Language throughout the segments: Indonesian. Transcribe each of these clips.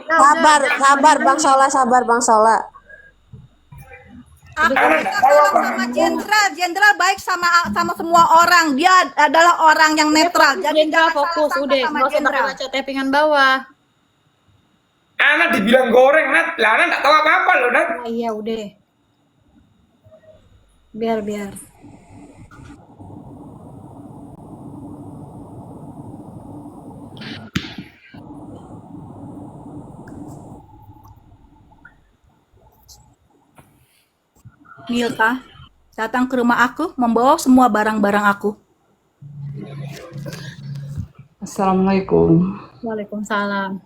Sabar, sabar Bang Sola, sabar Bang Sola. Aku minta tolong sama Jenderal. Jenderal baik sama semua orang. Dia adalah orang yang netral. Jadi Jenderal jangan fokus, salah udah. sangka sama Nggak usah Jenderal. baca tappingan bawah. Anak dibilang goreng, Nat. Lah, anak nggak tahu apa-apa loh, Nat. Nah, iya, udah. Biar. Milka datang ke rumah aku membawa semua barang-barang aku. Assalamualaikum. Waalaikumsalam.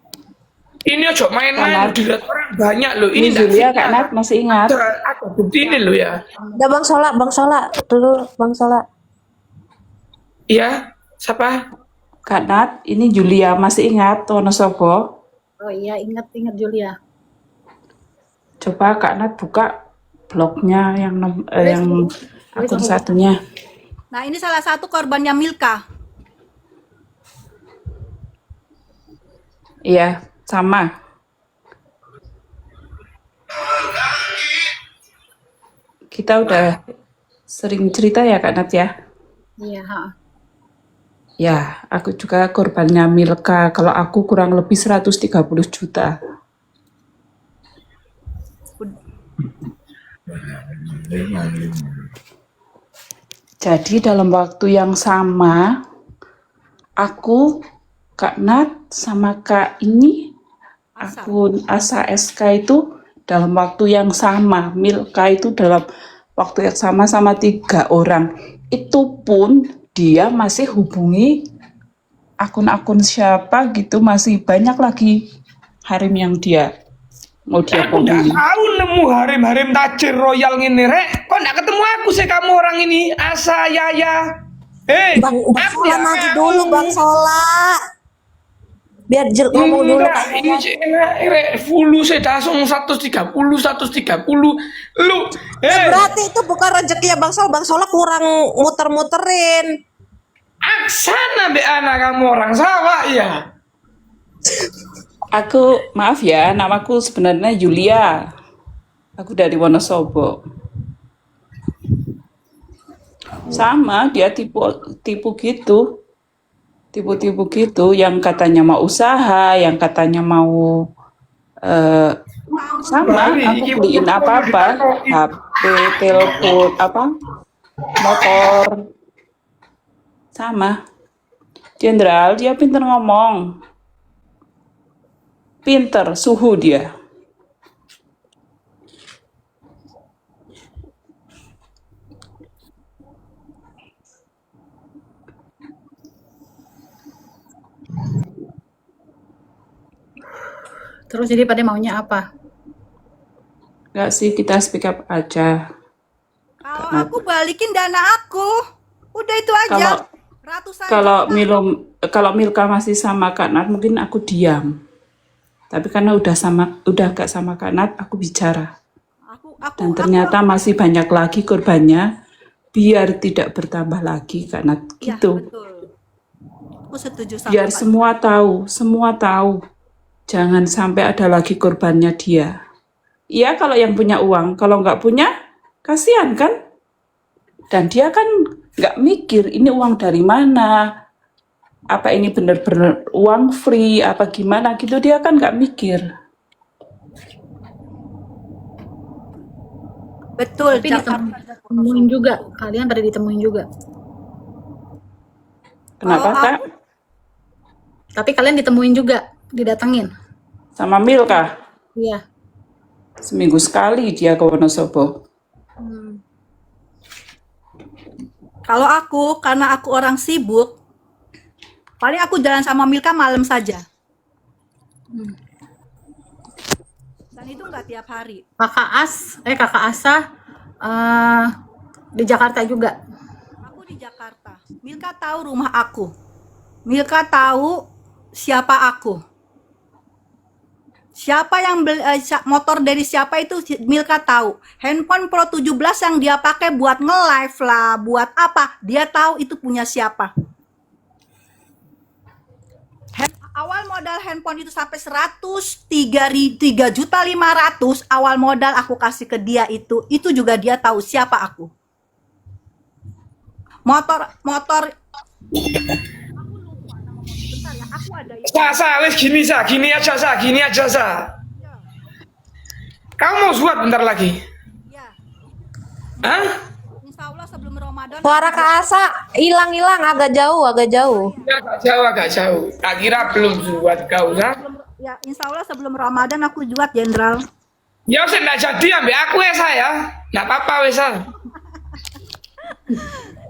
Ini aja main-main, Nat. dilihat orang banyak loh. Ini nggak Julia, fitnah. Kak Nat, masih ingat? Aku buktiin loh ya. Udah Bang Sola dulu Bang Sola. Iya, siapa? Kak Nat, ini Julia, masih ingat Wonosobo? Oh iya, ingat Julia. Coba Kak Nat buka blognya yang akun satunya. Nah, ini salah satu korbannya Milka. Iya, sama. Kita udah sering cerita ya Kak Nat ya? Iya, ha. Ya, aku juga korbannya Milka. Kalau aku kurang lebih 130 juta. Jadi dalam waktu yang sama, aku, Kak Nat, sama Kak ini, akun Asa SK itu dalam waktu yang sama. Milka itu dalam waktu yang sama 3 orang. Itu pun dia masih hubungi akun-akun siapa gitu, masih banyak lagi harim yang dia mau dia Aku nggak hubungi. tahu nemu harim-harim tajir royal ini, Rek. Kok nggak ketemu aku sih kamu orang ini? Asa, Yaya. Bang aku Sola ya maju tahu. dulu Bang Sola. Biar ngomong dulu Enggak, Kak ini Yaya. sih enak, Rek. Fulu saya langsung 130, 130. Lu, Berarti itu bukan rezekinya Bang Sola. Bang Sola kurang muter-muterin. aksana be anak kamu orang sawah ya. Aku, maaf ya, namaku sebenarnya Julia. Aku dari Wonosobo. Sama, dia tipu gitu. Tipu-tipu gitu, yang katanya mau usaha, yang katanya mau sama, aku beliin apa-apa, HP, telepon, motor, sama. Jenderal, dia pinter ngomong, pinter, suhu dia. Terus jadi pada maunya apa? Enggak sih, kita speak up aja. Kalau aku balikin dana aku. Udah itu aja. Kalau Ratusan kalau Milka masih sama Kak Nat, mungkin aku diam. Tapi karena udah gak sama Kak Nat, aku bicara. Dan ternyata masih banyak lagi korbannya, biar tidak bertambah lagi Kak Nat. Iya, Gitu. betul. Aku setuju sama Biar Pak. semua tahu. Jangan sampai ada lagi korbannya dia. Iya kalau yang punya uang, kalau nggak punya, kasihan kan? Dan dia kan nggak mikir ini uang dari mana, apa ini benar-benar uang free, apa gimana gitu, dia kan nggak mikir. Betul, Tapi ditemuin juga. Kalian pada ditemuin juga. Kenapa Kalau Kak? Tapi kalian ditemuin juga, didatengin. Sama Milka, Iya. seminggu sekali dia ke Wonosobo. Kalau aku, karena aku orang sibuk, paling aku jalan sama Milka malam saja. Dan itu nggak tiap hari. Kakak Asa di Jakarta juga. Aku di Jakarta. Milka tahu rumah aku. Milka tahu siapa aku. Siapa yang beli motor dari siapa itu Milka tahu. Handphone Pro 17 yang dia pakai buat nge-live lah, buat apa? Dia tahu itu punya siapa. awal modal handphone itu sampai 3.500.000 awal modal aku kasih ke dia itu juga dia tahu siapa aku. Motor bentar ya, aku ada Wes gini aja sa. Kamu mau suat bentar lagi? ya. Hah? Insya Allah sebelum Ramadan. Suara Kak Asa hilang agak jauh. Agak jauh. Tak kira belum suat kau sa. Ya, insya Allah sebelum Ramadan aku jual Jenderal. Ya usah nggak jadi ambil aku ya saya. Nggak apa-apa wes sa.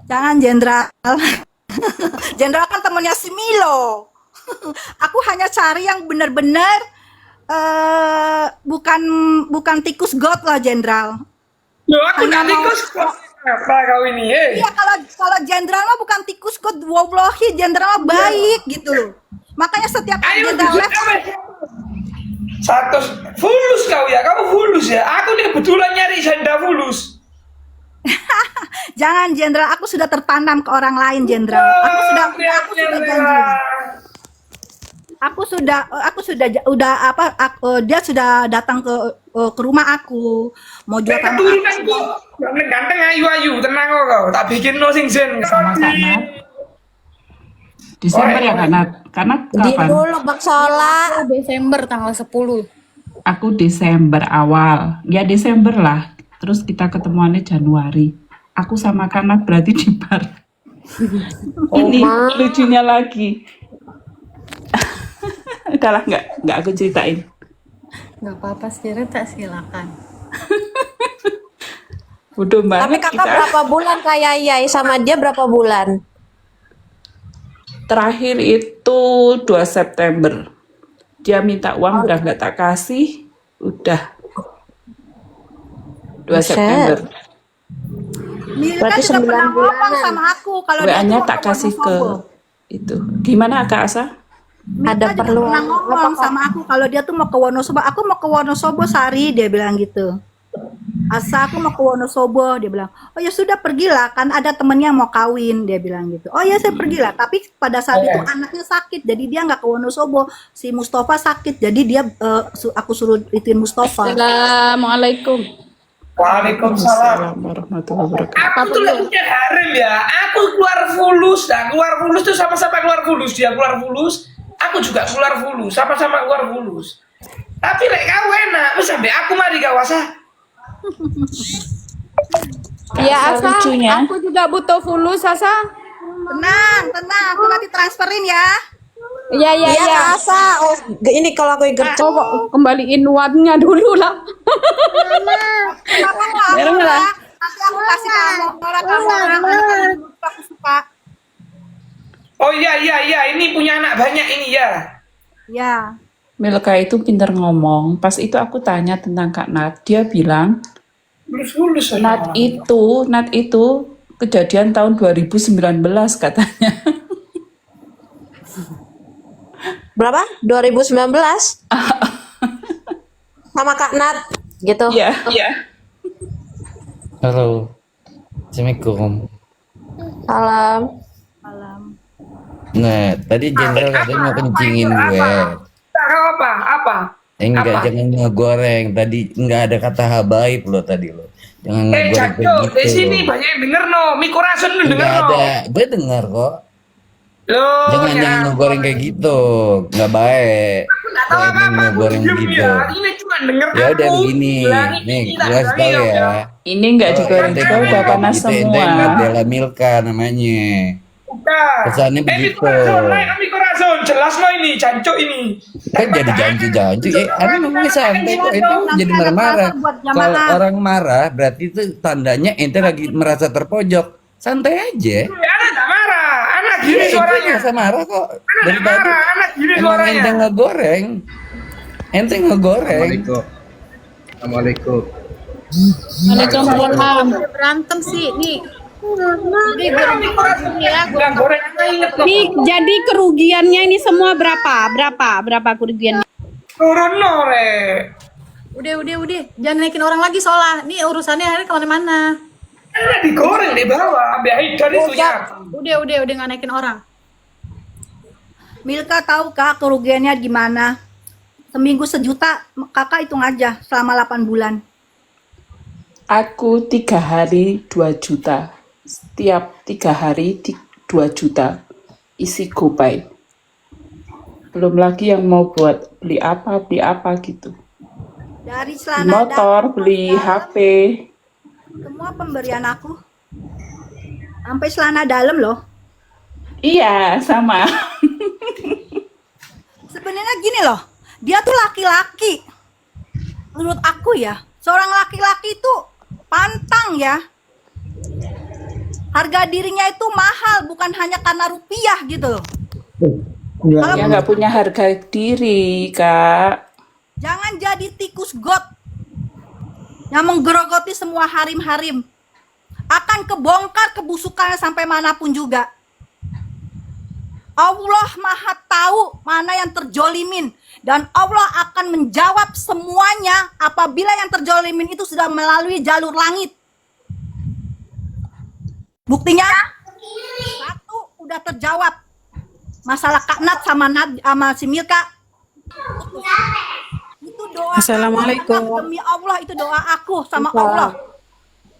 Jangan Jenderal. Jenderal kan temennya si Milo. Aku hanya cari yang benar-benar bukan tikus got lah Jenderal. Loh aku Hanya nggak tikus. Apa kau ini Iya kalau Jenderal mah bukan tikus got, wallahi Jenderal mah baik gitu loh. Makanya setiap Ayo Jenderal jujur live satu fulus kau ya, kamu fulus ya. Aku nih kebetulan nyari janda fulus. jangan Jenderal, aku sudah tertanam ke orang lain Jenderal. Aku sudah janji. Dia sudah datang ke rumah aku mau jual tanah. Keturunanku ganteng ayu tenang kau. Tak bikin no sing zen. Sama Kak Nat. Desember ya Kak Nat? Karena Di kapan? dulu Bang Sola. Desember tanggal 10. Aku Desember awal. Ya Desember lah. Terus kita ketemuannya Januari. Aku sama Kak Nat berarti di bar. Ini lucunya lagi. Udahlah nggak aku ceritain. Nggak apa-apa, cerita silakan. Bodoh Tapi banget kakak kita. berapa bulan Kak Yayai sama dia berapa bulan? Terakhir itu 2 September. Dia minta uang udah nggak tak kasih. Udah 2 Buset. September. Milka Berarti juga 9 pernah ngomong bulanan. sama aku kalau dia WA-nya tuh tak kasih ke itu. Gimana Kak Asa? Ada Milka juga perlu pernah ngomong sama aku kalau dia tuh mau ke Wonosobo. Aku mau ke Wonosobo Sari, dia bilang gitu. Asa aku mau ke Wonosobo, dia bilang. Oh ya sudah pergilah, kan ada temennya mau kawin, dia bilang gitu. Oh ya saya pergilah, tapi pada saat itu anaknya sakit, jadi dia nggak ke Wonosobo. Si Mustafa sakit, jadi dia aku suruh ituin Mustafa. Assalamualaikum. Waalaikumsalam. Warahmatullahi wabarakatuh. Aku tuh gak punya harem ya. Aku keluar fulus. Nah keluar fulus tuh sama-sama keluar fulus. Dia keluar fulus. Aku juga keluar fulus. Sama-sama keluar fulus. Tapi lek kau enak. Terus sampai aku mari kau Asa. Ya Asa lucunya. aku juga butuh fulus Asa. Tenang, aku nanti transferin ya. Iya Iya Kak Asa. Oh, ini kalau aku gercep. Kembaliin uangnya dulu lah. Kenapa nggak Bareng mau lah. lah? Nanti aku kasih kamu orang aku suka. Oh iya. Ini punya anak banyak ini ya. Ya. Milka itu pintar ngomong. Pas itu aku tanya tentang Kak Nat, dia bilang Fulus. Nat itu kejadian tahun 2019 katanya. Berapa? 2019? Sama Kak Nat gitu. Iya. Halo, Assalamualaikum. Salam. Nah, tadi Jenderal katanya mau kencingin gue. Apa? Enggak, jangan ngegoreng. Tadi enggak ada kata habaib lo tadi lo. Jangan ngegoreng kayak Jago, gitu. di sini banyak yang denger no. Mikurasun lu denger Enggak no. ada, gue dengar kok. Loh, Jangan ngegoreng kayak gitu, nggak baik. Nggak tahu Jangan apa-apa, aku ngegoreng diem gitu. ya. Ini cuma denger Ya udah aku. begini, Bilangin nih ini, gue kasih tahu ya. Ini nggak digoreng juga udah panas Ente semua. nggak bela Milka namanya. Udah. Pesannya begitu. Mikurasun, naik Mikurasun. Jelas lo ini, jancuk ini. Kan jadi janji-janji ada ngomongnya santai kok itu jadi marah-marah. Kalau orang marah berarti itu tandanya ente lagi merasa terpojok. Santai aja. Anak gak marah, anak gini Iya, suaranya. ente nggak marah kok. Anak Dari gak tadi marah, anak gini emang suaranya. ente ngegoreng. Ente ngegoreng. Assalamualaikum. Waalaikumsalam. Berantem sih nih. Bilang goreng apa inget loh. Nih, jadi kerugiannya ini semua berapa? Berapa kerugiannya? Turun no, re. Udah. Jangan naikin orang lagi soalnya. Nih urusannya hari kemana-mana. Anak digoreng di bawah. Ambil Haidar itu ya. Udah nggak naikin orang. Milka tahu kak kerugiannya gimana? Seminggu 1 juta, kakak hitung aja selama 8 bulan. Aku 3 hari 2 juta. Setiap 3 hari 2 juta. Isi GoPay. Belum lagi yang mau buat beli apa gitu. Dari Beli celana motor, dalam, beli dalam, HP. semua pemberian aku. Sampai celana dalam loh. Iya, sama. Sebenarnya gini loh, dia tuh laki-laki. Menurut aku ya, seorang laki-laki itu pantang ya. Harga dirinya itu mahal, bukan hanya karena rupiah gitu loh. Kalau Ya nggak punya harga diri, Kak. jangan jadi tikus got yang menggerogoti semua harim-harim. Akan kebongkar kebusukannya sampai manapun juga. Allah Maha tahu mana yang terjolimin, dan Allah akan menjawab semuanya apabila yang terjolimin itu sudah melalui jalur langit. Buktinya satu udah terjawab, masalah Kak Nat sama si Milka. Itu doa Assalamualaikum. aku, demi Allah itu doa aku sama Allah.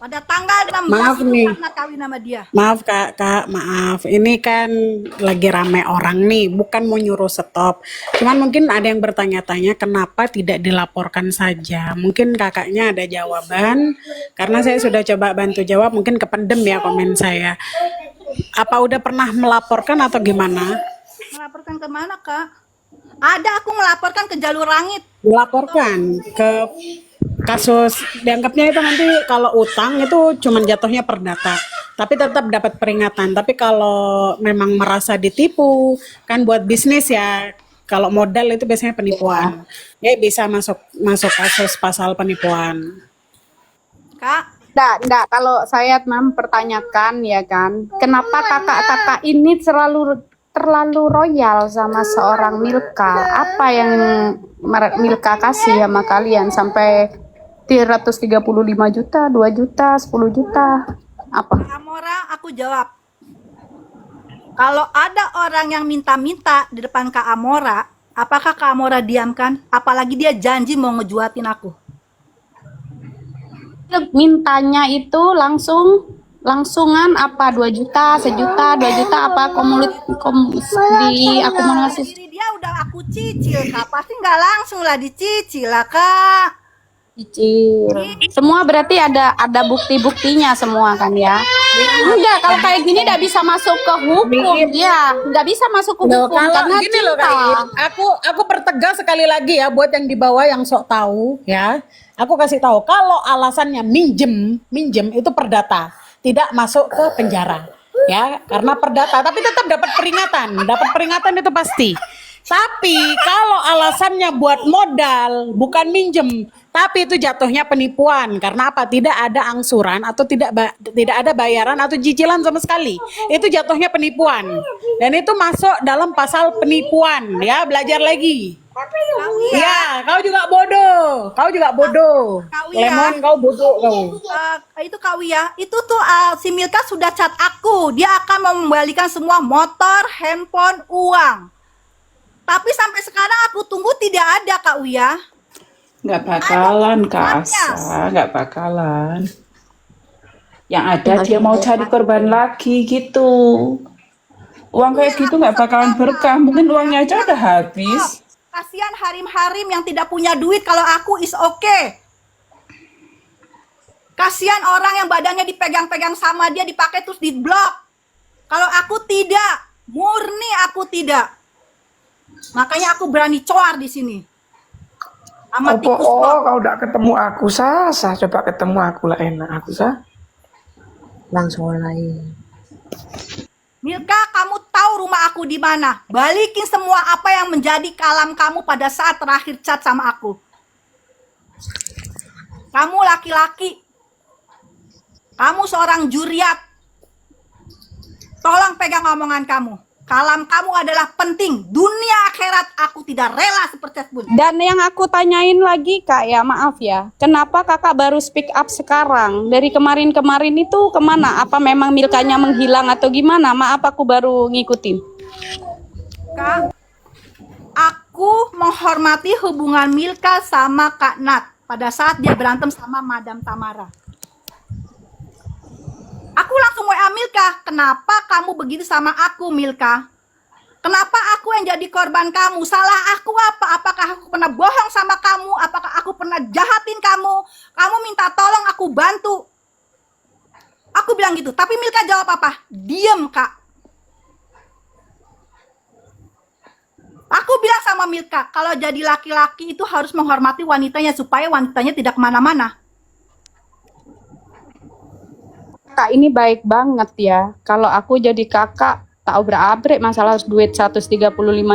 Pada tanggal 16 Maaf itu nih. Kak Nat kawin sama dia. Maaf kak, maaf. Ini kan lagi rame orang nih, bukan mau nyuruh stop. Cuman mungkin ada yang bertanya-tanya kenapa tidak dilaporkan saja. Mungkin kakaknya ada jawaban, karena saya sudah coba bantu jawab, mungkin kependem ya komen saya. Apa udah pernah melaporkan atau gimana? Melaporkan ke mana Kak? Ada, aku melaporkan ke jalur langit. Melaporkan ke kasus, dianggapnya itu nanti kalau utang itu cuman jatuhnya perdata, tapi tetap dapat peringatan. Tapi kalau memang merasa ditipu, kan buat bisnis ya, kalau modal itu biasanya penipuan, ya bisa masuk kasus pasal penipuan. Kak, Enggak, kalau saya mempertanyakan ya kan, kenapa kakak-kakak ini terlalu royal sama seorang Milka? Apa yang Milka kasih sama kalian sampai 335 juta, 2 juta, 10 juta? Apa? Kak Amora, aku jawab. Kalau ada orang yang minta-minta di depan Kak Amora, apakah Kak Amora diamkan? Apalagi dia janji mau ngejuatin aku. Mintanya itu langsungan apa 2 juta, 1 juta, 2 juta apa diakumulasi? Diri dia udah aku cicil Kak, pasti nggak langsung lah dicicil lah Kak. Cicil. Semua berarti ada bukti-buktinya semua kan ya? Enggak, kalau kayak gini nggak bisa masuk ke hukum. Ya, nggak bisa masuk ke Loh, hukum kalau karena gini loh cinta. Kak, aku pertegas sekali lagi ya buat yang di bawah yang sok tahu ya. Aku kasih tahu kalau alasannya minjem itu perdata, tidak masuk ke penjara ya, karena perdata, tapi tetap dapat peringatan itu pasti. Tapi kalau alasannya buat modal, bukan minjem, tapi itu jatuhnya penipuan. Karena apa? Tidak ada angsuran atau tidak ada bayaran atau cicilan sama sekali. Itu jatuhnya penipuan. Dan itu masuk dalam pasal penipuan ya, belajar lagi. Ya, kau juga bodoh. Kau ya. Lemon, kau bodoh kau. Itu Kak Wia, itu tuh si Milka sudah chat aku. Dia akan membalikan semua motor, handphone, uang. Tapi sampai sekarang aku tunggu tidak ada Kak Wia. Nggak bakalan, Kak Ada Asa. Nggak bakalan. Yang ada dia mau cari korban lagi gitu. Uang kayak gitu nggak bakalan berkah. Mungkin uangnya aja udah habis. Kasihan harim-harim yang tidak punya duit, kalau aku is okay. Kasihan orang yang badannya dipegang-pegang sama dia, dipakai terus di blok. Kalau aku tidak, murni aku tidak. Makanya aku berani coar di sini. Sama tikus blok. Kau udah ketemu aku, Sah. Coba ketemu aku lah, enak aku, Sah. Langsung lain. Milka, kamu tahu rumah aku di mana? Balikin semua apa yang menjadi kalam kamu pada saat terakhir chat sama aku. Kamu laki-laki. Kamu seorang juriat. Tolong pegang omongan kamu. Kalam kamu adalah penting. Dunia akhirat aku tidak rela seperti itu. Dan yang aku tanyain lagi Kak ya, maaf ya, kenapa kakak baru speak up sekarang? Dari kemarin-kemarin itu kemana? Apa memang Milkanya menghilang atau gimana? Maaf aku baru ngikutin. Kak, aku menghormati hubungan Milka sama Kak Nat pada saat dia berantem sama Madam Tamara. Aku langsung WA Milka, kenapa kamu begitu sama aku, Milka? Kenapa aku yang jadi korban kamu? Salah aku apa? Apakah aku pernah bohong sama kamu? Apakah aku pernah jahatin kamu? Kamu minta tolong aku bantu. Aku bilang gitu, tapi Milka jawab apa? Diem, Kak. Aku bilang sama Milka, kalau jadi laki-laki itu harus menghormati wanitanya supaya wanitanya tidak kemana-mana. Kak ini baik banget ya. Kalau aku jadi kakak, tak obrak-abrik masalah duit 135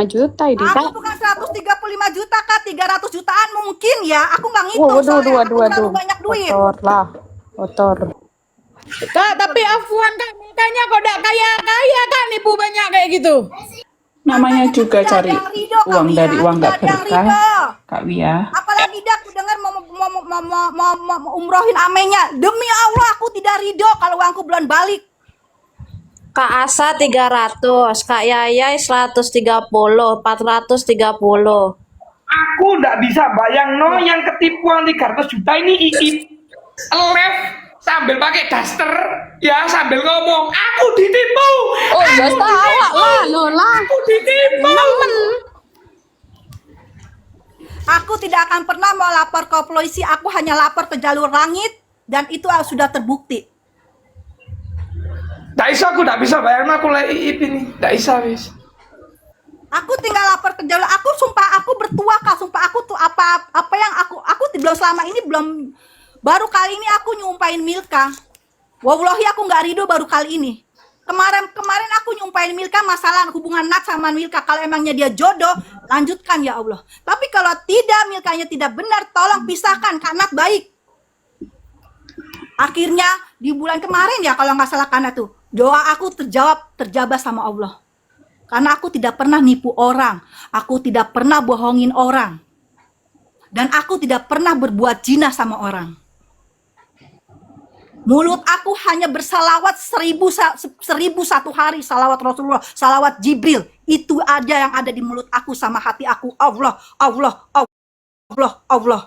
juta ini, Aku Kak. bukan 135 juta, Kak. 300 jutaan mungkin ya. Aku nggak ngitung Waduh, soalnya. Aku terlalu waduh. banyak duit. Kotor lah, kotor. Kak, tapi Afwan Kak, Milkanya kok gak kaya-kaya Kak, nipu banyak kayak gitu. Namanya juga Tidak cari ada yang ridho, Kak uang Wia. dari uang Tidak nggak ada yang berkah, ridho. Kak Wia. Apalagi dia aku dengar mau umrohin amenya. Demi Allah aku tidak ridho kalau uangku belum balik. Kak Asa 300, Kak Yayai 130, 430. Aku nggak bisa bayang no yang ketipuan 300 juta ini Iip live sambil pakai daster ya sambil ngomong aku ditipu. Oh ya tahu lah, Lola. Aku ditipu. Aku tidak akan pernah mau lapor ke polisi. Aku hanya lapor ke jalur langit dan itu sudah terbukti. Nggak bisa bayang aku lah Iip ini. Nggak bisa wis. Aku tinggal lapor ke jalur. Aku sumpah aku bertua, Kak. Sumpah aku tuh apa yang aku belum selama ini belum, baru kali ini aku nyumpahin Milka. Wallahi aku nggak ridho baru kali ini. Kemarin aku nyumpahin Milka masalah hubungan Nat sama Milka. Kalau emangnya dia jodoh, lanjutkan ya Allah. Tapi kalau tidak, Milkanya tidak benar, tolong pisahkan. Kak Nat baik. Akhirnya di bulan kemarin ya kalau nggak salah karena tuh doa aku terjawab sama Allah. Karena aku tidak pernah nipu orang, aku tidak pernah bohongin orang, dan aku tidak pernah berbuat zina sama orang. Mulut aku hanya bersalawat 1001 hari, salawat Rasulullah, salawat Jibril. Itu aja yang ada di mulut aku sama hati aku. Allah, Allah, Allah, Allah.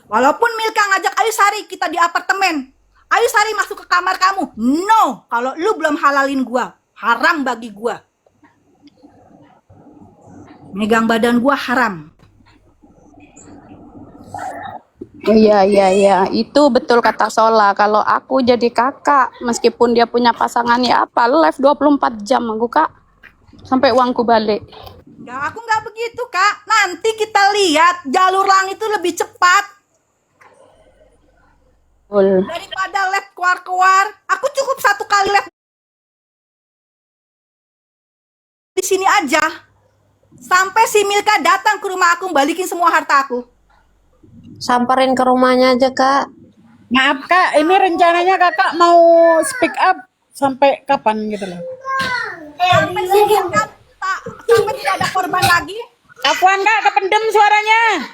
Walaupun Milka ngajak Ayu Sari kita di apartemen, Ayu Sari masuk ke kamar kamu. No, kalau lu belum halalin gua, haram bagi gua. Megang badan gua haram. Iya. Itu betul kata Sola. Kalau aku jadi kakak, meskipun dia punya pasangan ya apa, live 24 jam aku, Kak. Sampai uangku balik. Ya, aku nggak begitu, Kak. Nanti kita lihat jalur langit itu lebih cepat Betul. daripada live keluar-keluar. Aku cukup 1 kali live di sini aja. Sampai si Milka datang ke rumah aku, balikin semua harta aku. Samperin ke rumahnya aja, Kak. Maaf Kak, ini rencananya Kakak mau speak up sampai kapan gitu loh? Sampai si Milka sampai tidak ada korban lagi. Afwan Kak, kependem suaranya.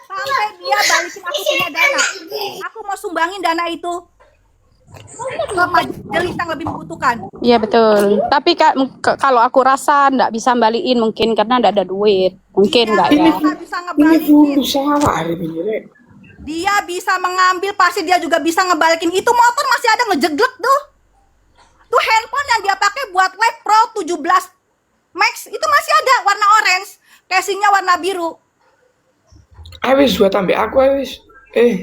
Sampai dia balikin aku punya dana. Aku mau sumbangin dana itu ke majelis yang lebih membutuhkan. Iya betul. Tapi Kak, kalau aku rasa nggak bisa balikin mungkin karena nggak ada duit. Mungkin nggak ya. Dia bisa ngebalikin. Dia bisa mengambil, pasti dia juga bisa ngebalikin. Itu motor masih ada ngejeglek tuh. Tuh handphone yang dia pakai buat live Pro 17 Max itu masih ada warna orange, casingnya warna biru. Awis buat ambil aku Awis.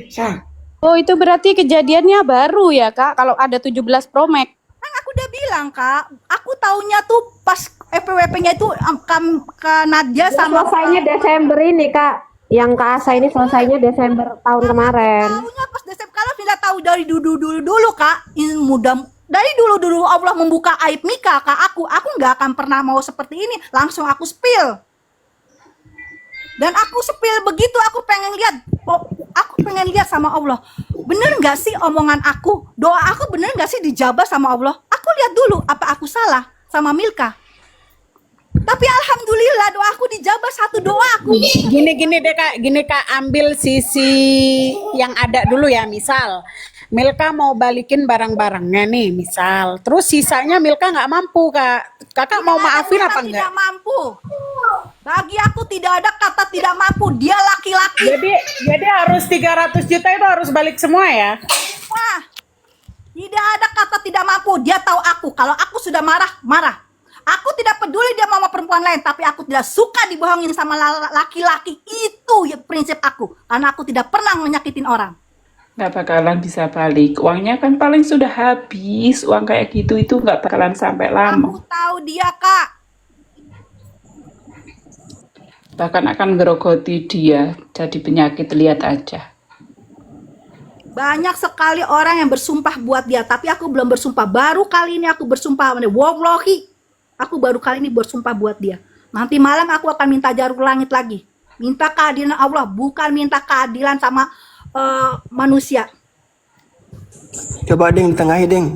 Sang. Oh itu berarti kejadiannya baru ya Kak. Kalau ada 17 Pro Max. Kan aku udah bilang, Kak, aku taunya tuh pas FWP-nya itu ke Nadia sama Selesainya Desember ini, Kak. Yang Kak Asa ini selesainya Desember tahun kemarin. Taunya pas Desember. Kalau tidak tahu dari dulu Kak, ini mudah dari dulu Allah membuka aib Mika ke aku nggak akan pernah mau seperti ini. Langsung aku spill. Dan aku spill begitu, aku pengen lihat sama Allah. Bener nggak sih omongan aku, doa aku bener nggak sih dijabah sama Allah? Aku lihat dulu apa aku salah sama Milka. Tapi alhamdulillah doa aku dijabah, satu doa aku. Gini deh Kak, ambil sisi yang ada dulu ya. Misal Milka mau balikin barang-barangnya nih, misal. Terus sisanya Milka nggak mampu, Kak. Kakak mau maafin apa enggak? Tidak mampu. Bagi aku tidak ada kata tidak mampu. Dia laki-laki. Jadi harus 300 juta itu harus balik semua ya? Wah, tidak ada kata tidak mampu. Dia tahu aku. Kalau aku sudah marah, marah. Aku tidak peduli dia mau sama perempuan lain, tapi aku tidak suka dibohongin sama laki-laki. Itu ya prinsip aku. Karena aku tidak pernah menyakitin orang. Nggak bakalan bisa balik. Uangnya kan paling sudah habis. Uang kayak gitu itu nggak bakalan sampai lama. Aku tahu dia, Kak. Bahkan akan gerogoti dia. Jadi penyakit, lihat aja. Banyak sekali orang yang bersumpah buat dia, tapi aku belum bersumpah. Baru kali ini aku bersumpah. Wallahi, aku baru kali ini bersumpah buat dia. Nanti malam aku akan minta jaruk langit lagi. Minta keadilan Allah, bukan minta keadilan sama manusia. Coba Ding, tengahi Ding.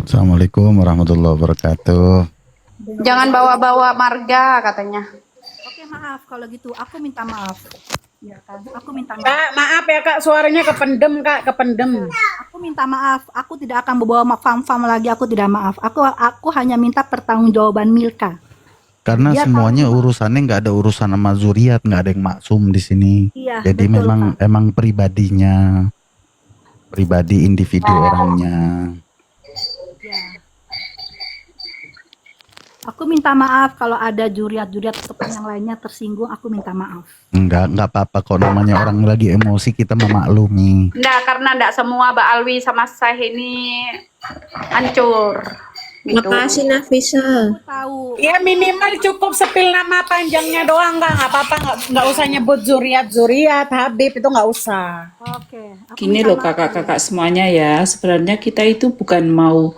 Assalamualaikum warahmatullahi wabarakatuh. Jangan bawa-bawa marga katanya. Oke, maaf kalau gitu. Aku minta maaf. Ya kan? Aku minta maaf. Kak, maaf ya Kak, suaranya kependem Kak, kependem. Aku minta maaf. Aku tidak akan membawa fam-fam lagi. Aku tidak maaf. Aku hanya minta pertanggungjawaban Milka. Karena Dia semuanya urusannya nggak ada urusan sama zuriat, nggak ada yang maksum di sini. Iya, Jadi betul, memang pribadinya, pribadi individu orangnya. Aku minta maaf kalau ada juriat-juriat ataupun yang lainnya tersinggung. Aku minta maaf. Nggak apa-apa kok, namanya orang lagi emosi kita memaklumi. Enggak, karena enggak semua Mbak Alwi sama saya ini hancur. Gitu. Makasih Nafisa. Tahu. Ya minimal cukup sepil nama panjangnya doang Kak, nggak apa-apa, nggak usah nyebut Zuriat, Habib itu nggak usah. Oke. Gini loh kakak-kakak semuanya ya, sebenarnya kita itu bukan mau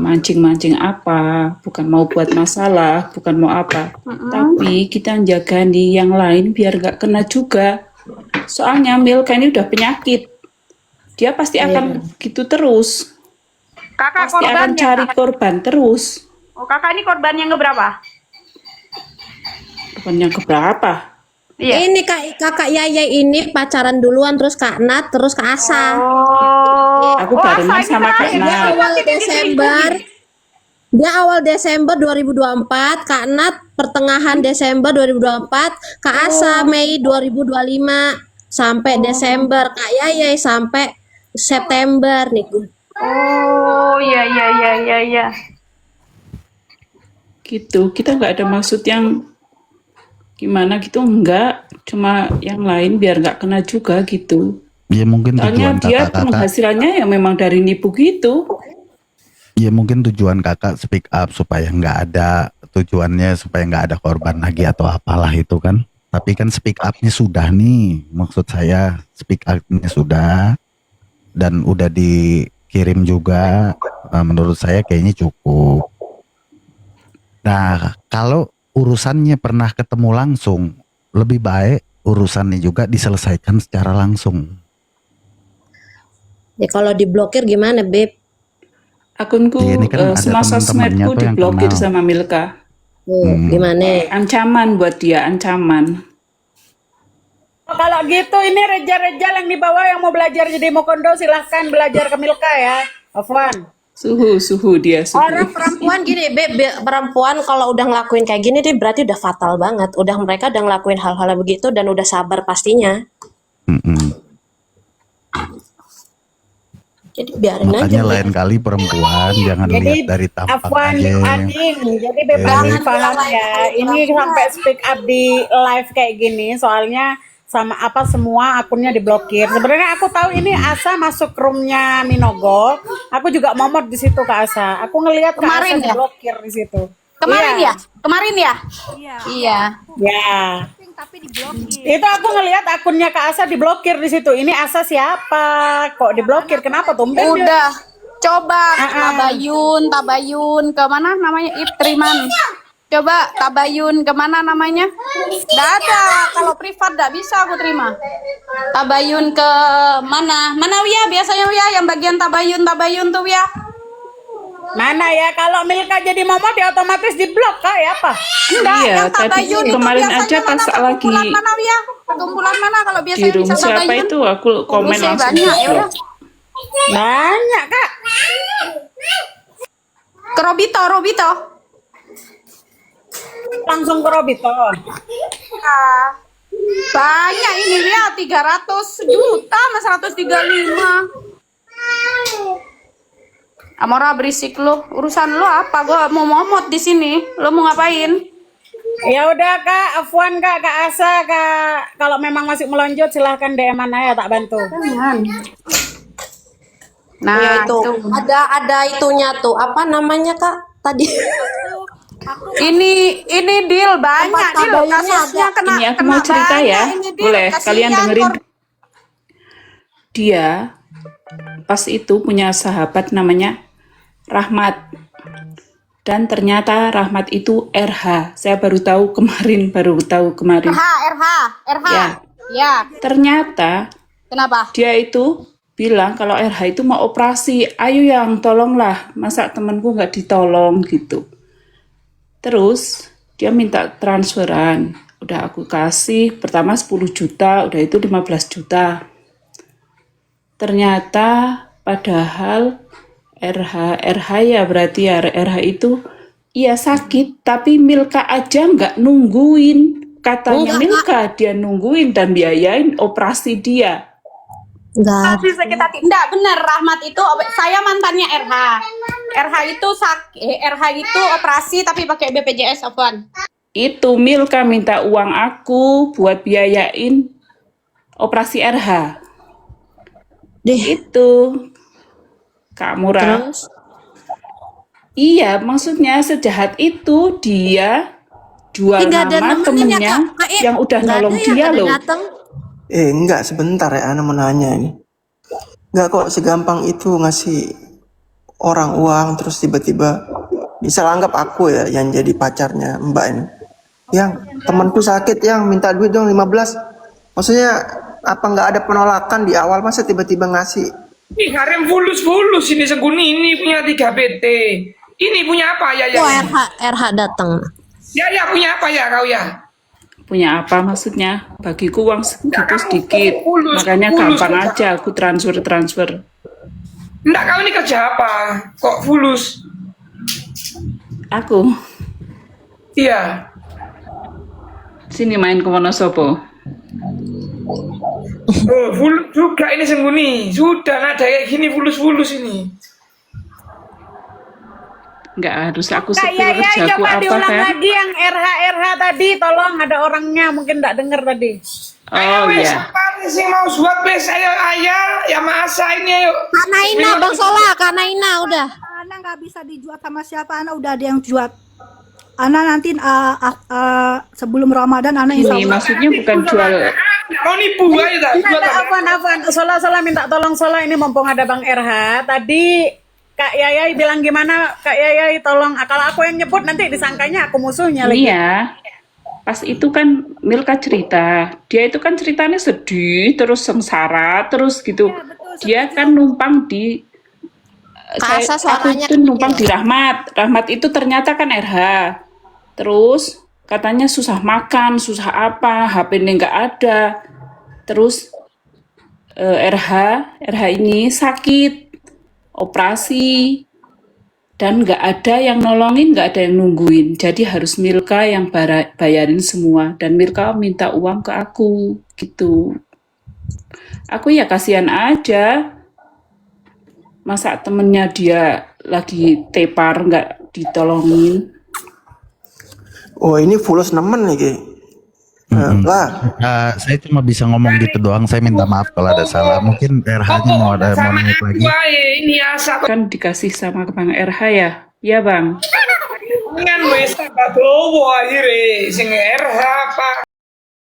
mancing-mancing apa, bukan mau buat masalah, bukan mau apa, tapi kita jaga di yang lain biar gak kena juga. Soalnya Milka ini udah penyakit, dia pasti akan gitu terus. Kakak Pasti akan korbannya. cari korban terus. Oh, kakak ini korban yang keberapa? Korban yang keberapa? Iya. Ini kakak Yaya ini pacaran duluan, terus Kak Nat, terus Kak Asa. Aku barengan sama Kak Dia Nat. awal Desember 2024, Kak Nat pertengahan Desember 2024, Kak Asa Mei 2025 sampai Desember, Kak Yaya sampai September nih. Oh, iya. Gitu, kita nggak ada maksud yang gimana gitu, enggak, cuma yang lain biar nggak kena juga gitu. Ya mungkin Soalnya tujuan dia kakak, penghasilannya ya memang dari nipu gitu. ya mungkin tujuan kakak speak up supaya nggak ada tujuannya supaya nggak ada korban lagi atau apalah itu kan. Tapi kan speak upnya sudah nih, maksud saya speak upnya sudah dan udah dikirim juga. Menurut saya kayaknya cukup. Nah kalau urusannya pernah ketemu langsung, lebih baik urusannya juga diselesaikan secara langsung. Ya kalau diblokir gimana, Beb? Akunku, Iya, ini kan ada semua temen-temennya sosmedku tuh yang diblokir kenal. sama Milka. Gimana? Ancaman buat dia, ancaman. Kalau gitu ini rejal-rejal yang di bawah yang mau belajar jadi mokondo silahkan belajar ke Milka ya, Afwan. Suhu dia, suhu. Orang perempuan gini, perempuan kalau udah ngelakuin kayak gini dia berarti udah fatal banget. Mereka udah ngelakuin hal-hal begitu dan udah sabar pastinya. Jadi biarin Makanya aja. lain kali perempuan jangan lihat dari tampang Afwan, aja. Ading, jadi bebas paham ya. Ini sampai speak up di live kayak gini, soalnya sama apa semua akunnya diblokir. Sebenarnya aku tahu ini Asa masuk roomnya Minogo. Aku juga momot di situ ke Asa. Aku ngelihat ke Asa Kemarin ya? diblokir di situ. Kemarin Iya. ya? Kemarin ya? Iya. Ya. Tapi diblokir. Itu aku ngelihat akunnya Kak Asa diblokir di situ. Ini Asa siapa? Kok diblokir? Kenapa tumben dia? Udah. Coba Tabayun ke mana namanya? Itriman. Coba Tabayun kemana namanya? Nggak ada. Kalau privat nggak bisa aku terima. Tabayun ke mana? Mana Wia? Biasanya Wia yang bagian Tabayun tuh Wia. Mana ya? Kalau Milka jadi momot ya otomatis diblok Kak ya apa? Enggak, Iya, yang tadi Tabayun itu kemarin biasanya aja pas mana? lagi Perkumpulan mana Wia? Perkumpulan mana kalau di biasanya room bisa siapa Tabayun? itu aku komen Pengurusnya langsung banyak ya diblok. udah. Banyak, Kak. Ke Robito, Robito. Langsung ke Robito. Banyak ini lihat 300 juta sama 135. Amora berisik lu. Urusan lu apa? Gua mau momot di sini. Lu mau ngapain? Ya udah Kak, Afwan Kak, Kak Asa, Kak. Kalau memang masih melonjot silahkan DM-an aja, tak bantu. Nah, Ya itu ada itunya tuh apa namanya Kak tadi? ini deal banyak Tempat deal kadonya kasusnya ada. kena Ini aku kena mau cerita banyak ya. ini, Deal. Boleh Kasihan kalian dengerin. korban. Dia pas itu punya sahabat namanya Rahmat. Dan ternyata Rahmat itu RH. Saya baru tahu kemarin. RH. Ya. Ya, Ternyata kenapa? dia itu bilang kalau RH itu mau operasi, ayo yang tolonglah, masa temanku nggak ditolong gitu. Terus dia minta transferan, udah aku kasih, pertama 10 juta, udah itu 15 juta. Ternyata padahal RH ya berarti ya, RH itu iya sakit, tapi Milka aja nggak nungguin. Katanya Milka dia nungguin dan biayain operasi dia. Enggak. Enggak bener, Rahmat itu saya mantannya RH. RH itu RH itu operasi tapi pakai BPJS Afwan. Itu Milka minta uang aku buat biayain operasi RH. Itu Kak Murah. Terus Iya, maksudnya sejahat itu dia jual nggak ada nama nemenin ya, temennya Kak? yang udah nggak nolong ada dia yang loh. datang. Enggak, sebentar ya, Ana mau nanya ini. Enggak kok segampang itu ngasih orang uang terus tiba-tiba bisa anggap aku ya yang jadi pacarnya Mbak ini. Yang temanku sakit yang minta duit dong 15. Maksudnya apa nggak ada penolakan di awal masa tiba-tiba ngasih? Ih, harem fulus ini Seguni ini punya 3 PT. Ini punya apa ya? Oh, RH datang. Ya punya apa ya kau ya? Punya apa maksudnya? Bagiku uang segitu sedikit. fulus, Makanya fulus, gampang fulus. aja aku transfer. Enggak, kau ini kerja apa? Kok fulus? Aku Iya. sini main ke Wonosobo. Oh, fulus juga ini Seguni. Sudah nada kayak gini fulus ini. Nggak harus aku Kak setir Yaya, kerjaku coba apa diulang kan? lagi yang RH tadi, tolong ada orangnya mungkin nggak denger tadi. Oh Wes, iya. apa sih mau suap wes? Ayo ayah, ya masa ini ayo. Kak Naina, Bang Sola, Kak Naina udah. Ana nggak bisa dijual sama siapa, Ana udah ada yang jual. Ana nanti sebelum Ramadan Ana insya Ini Allah. maksudnya bukan jual. Kau nipu aja dah. Afwan, Sola minta tolong Sola ini mumpung ada Bang RH. Tadi Kak Yayai bilang gimana? Kak Yayai tolong, kalau aku yang nyebut nanti disangkanya aku musuhnya lagi. Ini ya, pas itu kan Milka cerita, dia itu kan ceritanya sedih, terus sengsara, terus gitu. Dia kan numpang di, Kak Asa aku suaranya itu numpang di Rahmat. Rahmat itu ternyata kan RH. Terus katanya susah makan, susah apa, HP-nya nggak ada. Terus RH ini sakit, operasi, dan nggak ada yang nolongin, nggak ada yang nungguin. Jadi harus Milka yang bayarin semua. Dan Milka minta uang ke aku, gitu. Aku ya kasihan aja. Masa temennya dia lagi tepar, nggak ditolongin. Oh ini fulus nemen nih. Lah, Saya cuma bisa ngomong gitu doang. Saya minta maaf kalau ada salah. Mungkin RH-nya mau naik lagi. Ini asa Kan dikasih sama Bang RH ya? Iya Bang. dengan wes apa tuh akhirnya sing RH apa?